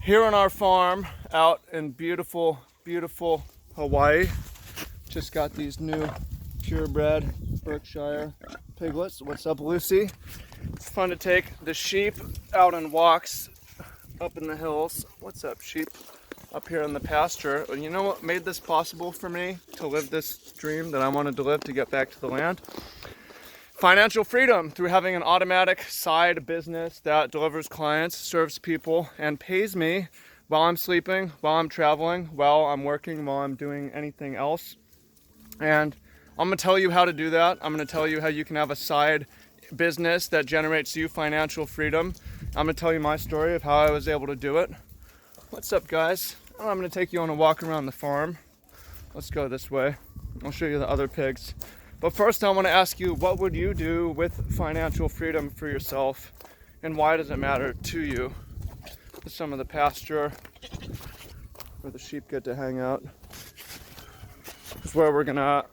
Here on our farm out in beautiful, beautiful Hawaii, just got these new purebred Berkshire piglets. What's up, Lucy? It's fun to take the sheep out on walks up in the hills. What's up, sheep? Up here in the pasture. And you know what made this possible for me to live this dream that I wanted to live, to get back to the land? Financial freedom through having an automatic side business that delivers clients, serves people, and pays me while I'm sleeping, while I'm traveling, while I'm working, while I'm doing anything else. And I'm going to tell you how to do that. I'm going to tell you how you can have a side business that generates you financial freedom. I'm going to tell you my story of how I was able to do it. What's up, guys? I'm going to take you on a walk around the farm. Let's go this way. I'll show you the other pigs. But first, I want to ask you, what would you do with financial freedom for yourself, and why does it matter to you? Some of the pasture where the sheep get to hang out is where we're gonna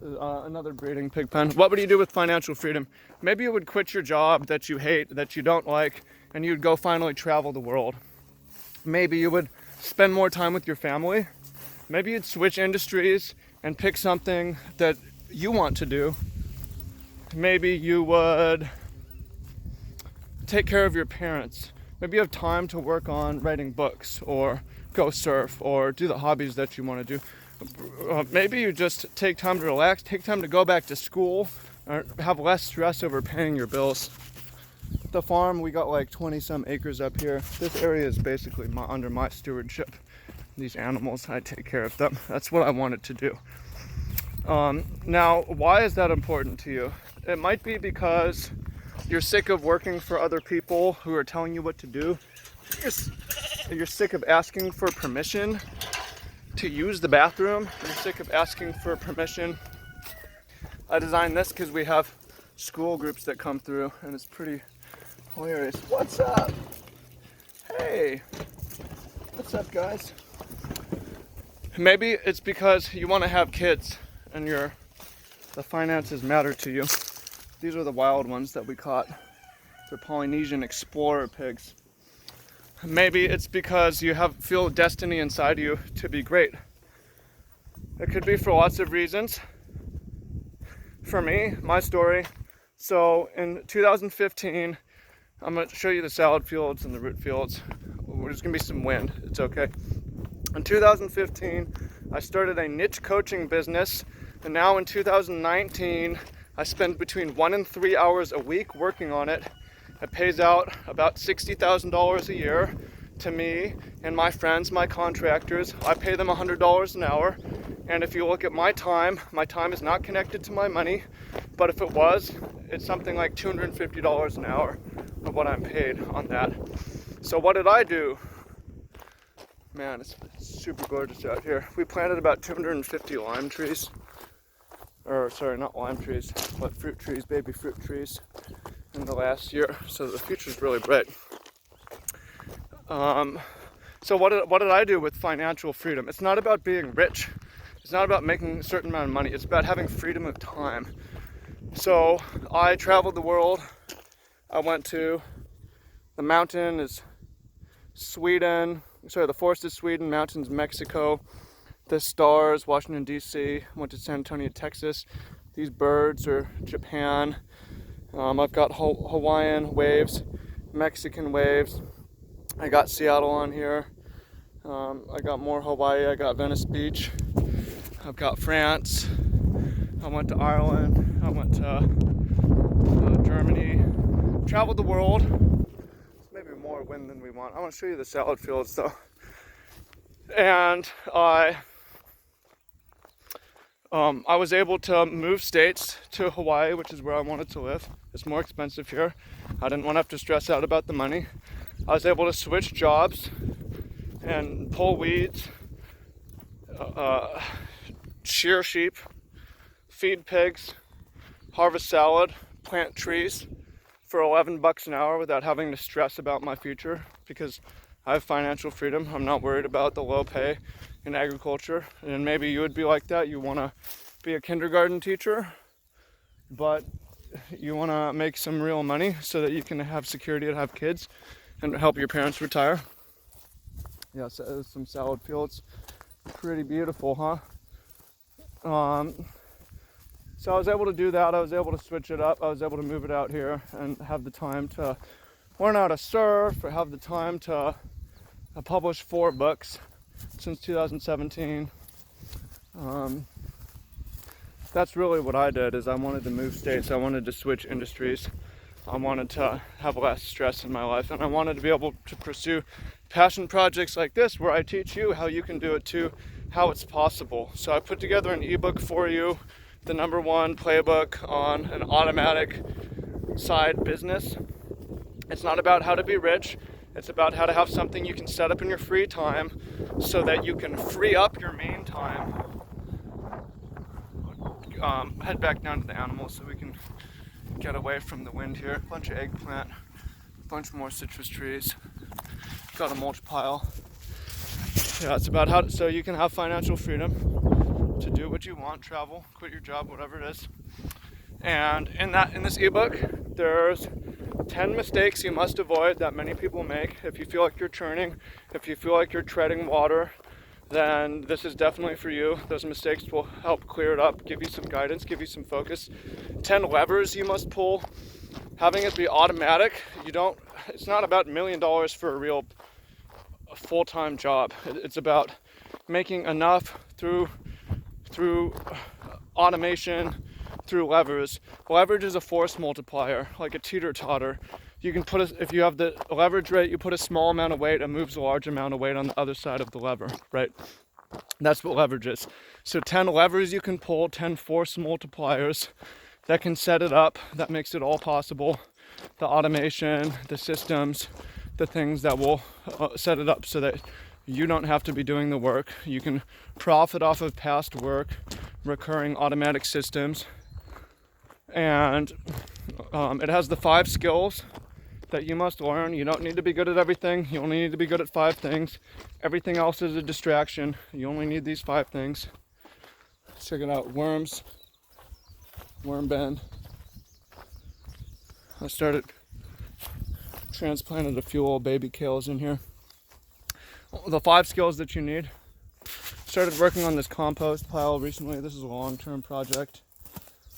another breeding pig pen. What would you do with financial freedom? Maybe you would quit your job that you hate, that you don't like, and you'd go finally travel the world. Maybe you would spend more time with your family. Maybe you'd switch industries and pick something that you want to do. Maybe you would take care of your parents. Maybe you have time to work on writing books, or go surf, or do the hobbies that you want to do. Maybe you just take time to relax, take time to go back to school, or have less stress over paying your bills. The farm, we got like 20 some acres up here. This area is basically under my stewardship. These animals, I take care of them. That's what I wanted to do. Now, why is that important to you? It might be because you're sick of working for other people who are telling you what to do. You're sick of asking for permission to use the bathroom. You're sick of asking for permission. I designed this because we have school groups that come through, and it's pretty hilarious. What's up? Hey, what's up, guys? Maybe it's because you want to have kids and the finances matter to you. These are the wild ones that we caught. They're Polynesian explorer pigs. Maybe it's because you feel destiny inside you to be great. It could be for lots of reasons. For me, my story. So in 2015, I'm going to show you the salad fields and the root fields. There's going to be some wind. It's okay. In 2015, I started a niche coaching business, and now in 2019, I spend between 1 and 3 hours a week working on it. It pays out about $60,000 a year to me and my friends, my contractors. I pay them $100 an hour, and if you look at my time is not connected to my money, but if it was, it's something like $250 an hour of what I'm paid on that. So what did I do? Man, it's super gorgeous out here. We planted about 250 lime trees. Or sorry, not lime trees, but fruit trees, baby fruit trees in the last year. So the future's really bright. So what did I do with financial freedom? It's not about being rich. It's not about making a certain amount of money. It's about having freedom of time. So I traveled the world. I went to the mountain is Sweden. Sorry, the forest is Sweden, mountains Mexico, the stars Washington D.C. Went to San Antonio, Texas. These birds are Japan. I've got Hawaiian waves, Mexican waves. I got Seattle on here. I got more Hawaii. I got Venice Beach. I've got France. I went to Ireland. I went to Germany. Traveled the world. Maybe more wind than we want. I want to show you the salad fields though. And I was able to move states to Hawaii, which is where I wanted to live. It's more expensive here. I didn't want to have to stress out about the money. I was able to switch jobs and pull weeds, shear sheep, feed pigs, harvest salad, plant trees for $11 an hour without having to stress about my future, because I have financial freedom. I'm not worried about the low pay in agriculture. And maybe you would be like that. You want to be a kindergarten teacher, but you want to make some real money so that you can have security and have kids and help your parents retire. Yeah, so some salad fields. Pretty beautiful, huh? So I was able to do that. I was able to switch it up. I was able to move it out here and have the time to learn how to surf, or have the time to publish 4 books since 2017. That's really what I did, is I wanted to move states. I wanted to switch industries. I wanted to have less stress in my life, and I wanted to be able to pursue passion projects like this, where I teach you how you can do it too, how it's possible. So I put together an ebook for you, the #1 playbook on an automatic side business. It's not about how to be rich. It's about how to have something you can set up in your free time so that you can free up your main time. Head back down to the animals so we can get away from the wind here. A bunch of eggplant, a bunch more citrus trees. Got a mulch pile. Yeah, it's about how so you can have financial freedom to do what you want, travel, quit your job, whatever it is. And in this ebook, there's 10 mistakes you must avoid that many people make. If you feel like you're churning, if you feel like you're treading water, then this is definitely for you. Those mistakes will help clear it up, give you some guidance, give you some focus. 10 levers you must pull. Having it be automatic, it's not about $1 million for a full-time job. It's about making enough through automation, through levers. Leverage is a force multiplier, like a teeter-totter. You can if you have the leverage rate, you put a small amount of weight, it moves a large amount of weight on the other side of the lever, right? That's what leverage is. So 10 levers you can pull, 10 force multipliers that can set it up, that makes it all possible. The automation, the systems, the things that will set it up so that you don't have to be doing the work. You can profit off of past work, recurring automatic systems. And it has the 5 skills that you must learn. You don't need to be good at everything. You only need to be good at 5 things. Everything else is a distraction. You only need these 5 things. Check it out. Worms. Worm bend. I transplanted a few old baby kales in here. The 5 skills that you need. Started working on this compost pile recently. This is a long-term project.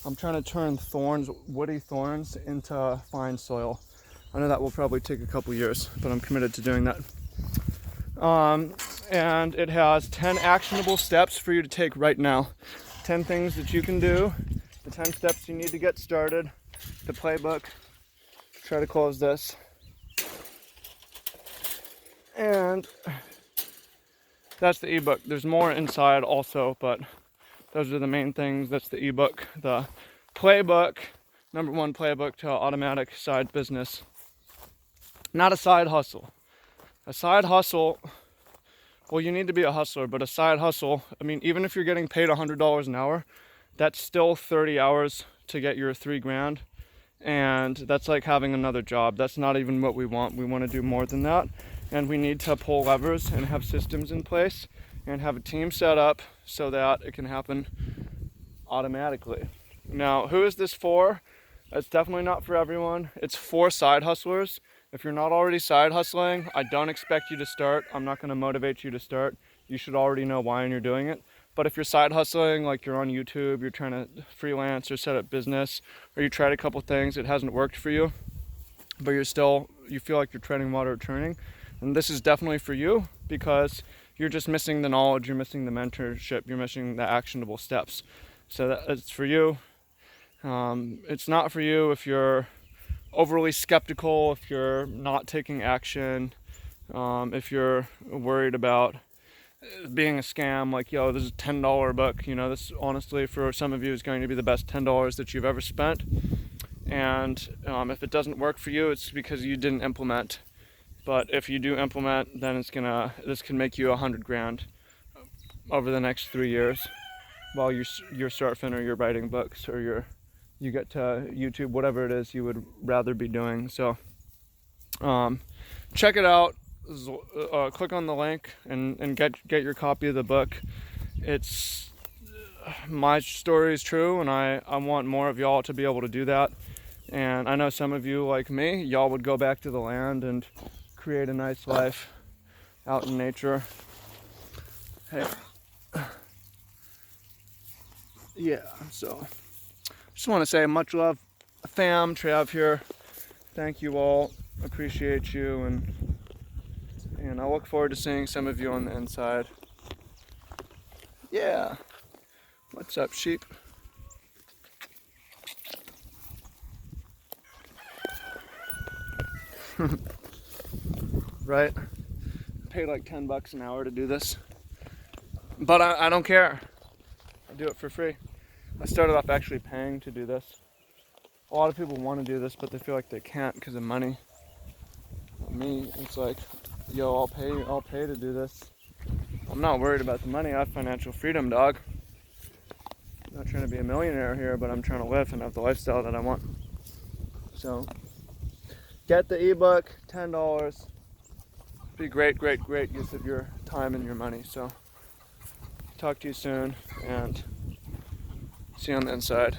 I'm trying to turn woody thorns into fine soil. I know that will probably take a couple years, but I'm committed to doing that. And it has 10 actionable steps for you to take right now. 10 things that you can do, the 10 steps you need to get started, the playbook. Try to close this. And that's the ebook. There's more inside also, but those are the main things. That's the ebook, the playbook, #1 playbook to automatic side business. Not a side hustle. A side hustle, well, you need to be a hustler, but a side hustle, I mean, even if you're getting paid $100 an hour, that's still 30 hours to get your $3,000. And that's like having another job. That's not even what we want. We want to do more than that. And we need to pull levers and have systems in place and have a team set up so that it can happen automatically. Now, who is this for? It's definitely not for everyone. It's for side hustlers. If you're not already side hustling, I don't expect you to start. I'm not going to motivate you to start. You should already know why and you're doing it. But if you're side hustling, like you're on YouTube, you're trying to freelance or set up business, or you tried a couple things, it hasn't worked for you, but you feel like you're treading water or churning, and this is definitely for you, because you're just missing the knowledge, you're missing the mentorship, you're missing the actionable steps. So it's for you. It's not for you if you're overly skeptical, if you're not taking action, if you're worried about being a scam, like, yo, this is a $10 book. This honestly for some of you is going to be the best $10 that you've ever spent. And if it doesn't work for you, it's because you didn't implement. But if you do implement, then this can make you $100,000 over the next 3 years while you're surfing or you're writing books or you get to YouTube, whatever it is you would rather be doing. So check it out. Click on the link and get your copy of the book. It's my story is true, and I want more of y'all to be able to do that. And I know some of you, like me, y'all would go back to the land and create a nice life out in nature. Hey, yeah, so just want to say much love, fam, Trav here. Thank you all, appreciate you, and I look forward to seeing some of you on the inside. Yeah, what's up, sheep? Right? I paid like $10 an hour to do this, but I don't care. I do it for free. I started off actually paying to do this. A lot of people want to do this, but they feel like they can't because of money. Me, it's like, yo, I'll pay to do this. I'm not worried about the money. I have financial freedom, dog. I'm not trying to be a millionaire here, but I'm trying to live and have the lifestyle that I want. So, get the ebook, $10. Be great use of your time and your money. So, talk to you soon, and see you on the inside.